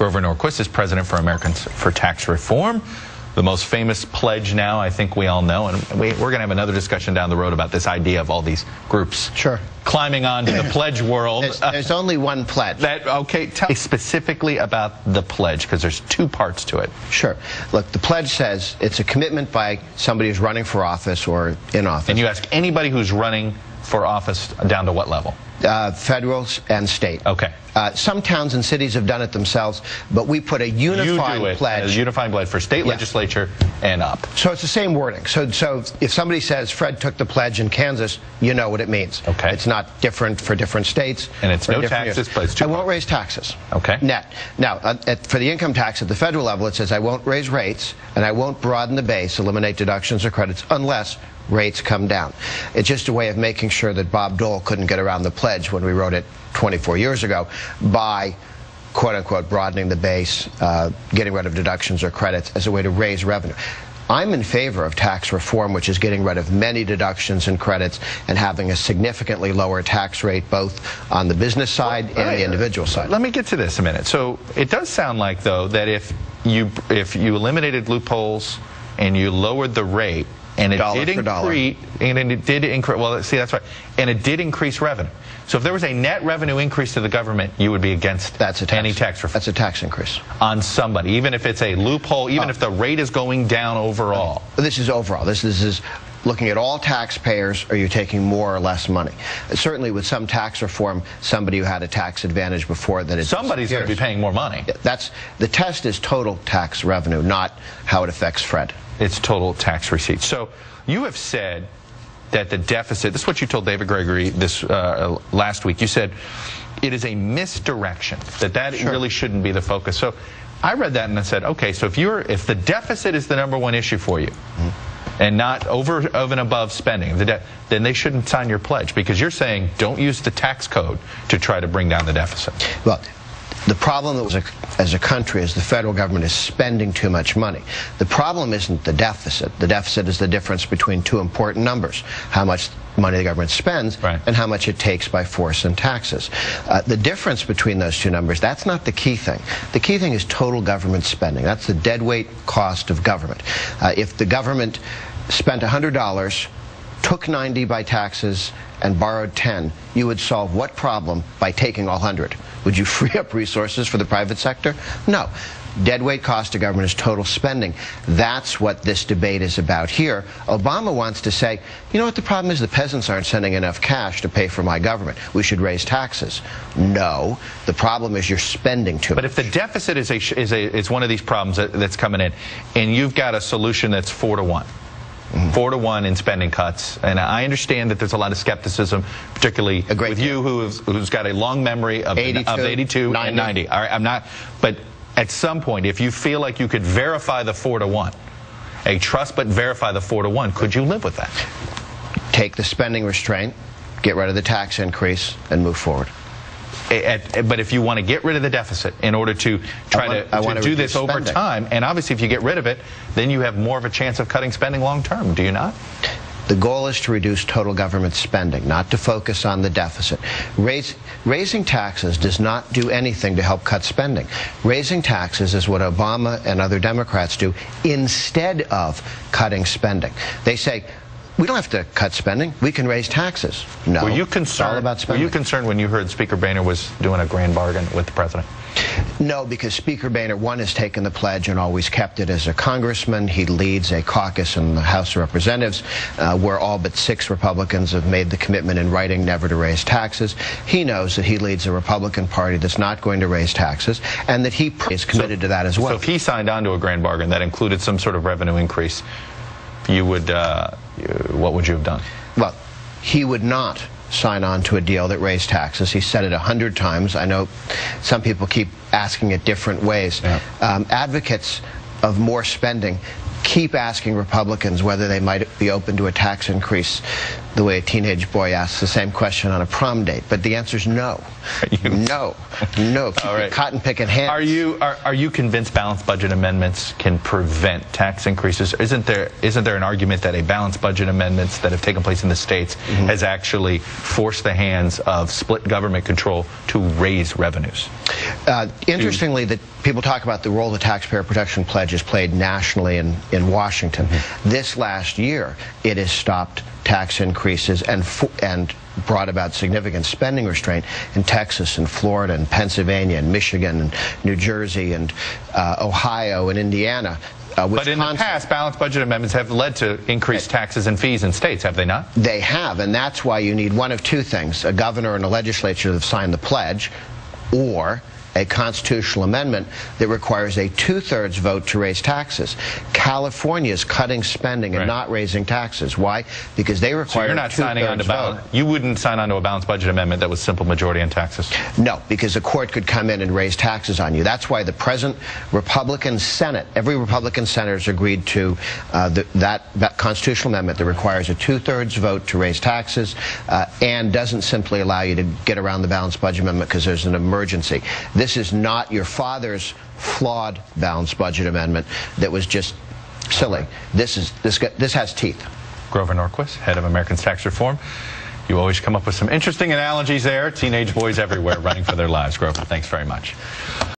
Grover Norquist is president for Americans for Tax Reform. The most famous pledge now, I think we all know, and we're going to have another discussion down the road about this idea of all these groups climbing onto the pledge world. There's only one pledge. Okay, tell me specifically about the pledge, because there's two parts to it. Sure. Look, the pledge says it's a commitment by somebody who's running for office or in office. And you ask anybody who's running for office down to what level? Federal and state. Okay. Some towns and cities have done it themselves, but we put a unifying pledge. A unifying pledge for state legislature and up. So it's the same wording. So if somebody says Fred took the pledge in Kansas, you know what it means. Okay. It's not different for different states. And it's no taxes, but it's I won't raise taxes. Okay. Net. Now, for the income tax at the federal level, it says I won't raise rates and I won't broaden the base, eliminate deductions or credits unless rates come down. It's just a way of making sure that Bob Dole couldn't get around the pledge when we wrote it 24 years ago by, quote-unquote, broadening the base, getting rid of deductions or credits as a way to raise revenue. I'm in favor of tax reform, which is getting rid of many deductions and credits and having a significantly lower tax rate both on the business side and the individual side. Let me get to this a minute. So it does sound like, though, that if you eliminated loopholes and you lowered the rate, and it did increase, well, see, that's right, and it did increase revenue. So if there was a net revenue increase to the government, you would be against any tax reform. That's a tax increase. On somebody, even if it's a loophole, even if the rate is going down overall. This is overall. This is looking at all taxpayers, are you taking more or less money? Certainly with some tax reform, somebody who had a tax advantage before that somebody's going to be paying more money. The test is total tax revenue, not how it affects Fred. It's total tax receipts. So you have said that the deficit, this is what you told David Gregory this last week. You said it is a misdirection, that really shouldn't be the focus. So I read that and I said, okay, so if the deficit is the #1 issue for you, and not over and above spending, then they shouldn't sign your pledge, because you're saying don't use the tax code to try to bring down the deficit. Well, the problem as a country is the federal government is spending too much money. The problem isn't the deficit. The deficit is the difference between two important numbers: how much money the government spends and how much it takes by force and taxes. The difference between those two numbers, that's not the key thing. The key thing is total government spending. That's the deadweight cost of government. If the government spent $100, took 90 by taxes, and borrowed 10, you would solve what problem by taking all 100? Would you free up resources for the private sector? No. Deadweight cost of government is total spending. That's what this debate is about here. Obama wants to say, you know what the problem is? The peasants aren't sending enough cash to pay for my government. We should raise taxes. No. The problem is you're spending too much. But if the deficit is one of these problems that's coming in, and you've got a solution that's 4-to-1, 4-to-1 in spending cuts, and I understand that there's a lot of skepticism, particularly with you, who's got a long memory of 82 and 90. All right, but at some point, if you feel like you could verify the 4-to-1, a trust but verify the 4-to-1, could you live with that? Take the spending restraint, get rid of the tax increase, and move forward. But if you want to get rid of the deficit in order to try to do this over time, and obviously if you get rid of it, then you have more of a chance of cutting spending long term, do you not? The goal is to reduce total government spending, not to focus on the deficit. Raising taxes does not do anything to help cut spending. Raising taxes is what Obama and other Democrats do instead of cutting spending. They say, we don't have to cut spending. We can raise taxes. No. Were you concerned when you heard Speaker Boehner was doing a grand bargain with the president? No, because Speaker Boehner, one, has taken the pledge and always kept it as a congressman. He leads a caucus in the House of Representatives where all but 6 Republicans have made the commitment in writing never to raise taxes. He knows that he leads a Republican Party that's not going to raise taxes, and that he is committed to that as well. So if he signed on to a grand bargain that included some sort of revenue increase, you would, what would you have done? Well, he would not sign on to a deal that raised taxes. He said it 100 times. I know some people keep asking it different ways. Advocates of more spending keep asking Republicans whether they might be open to a tax increase. the way a teenage boy asks the same question on a prom date, but the answer is no. No. Keep All right. your cotton picking hands. Are you convinced balanced budget amendments can prevent tax increases? Isn't there an argument that a balanced budget amendments that have taken place in the states has actually forced the hands of split government control to raise revenues? Interestingly, that people talk about the role the Taxpayer Protection Pledge has played nationally in Washington. This last year, it has stopped tax increases and brought about significant spending restraint in Texas and Florida and Pennsylvania and Michigan and New Jersey and Ohio and Indiana. But in the past, balanced budget amendments have led to increased taxes and fees in states, have they not? They have, and that's why you need one of two things: a governor and a legislature that have signed the pledge, or a constitutional amendment that requires a 2/3 vote to raise taxes. California is cutting spending and not raising taxes. Why? Because they require you're not a signing on to vote. You wouldn't sign on to a balanced budget amendment that was simple majority on taxes? No, because the court could come in and raise taxes on you. That's why the present Republican Senate, every Republican senator has agreed to that constitutional amendment that requires a 2/3 vote to raise taxes and doesn't simply allow you to get around the balanced budget amendment because there's an emergency. This is not your father's flawed balanced budget amendment that was just silly. This has teeth. Grover Norquist, head of Americans Tax Reform. You always come up with some interesting analogies there. Teenage boys everywhere running for their lives. Grover, thanks very much.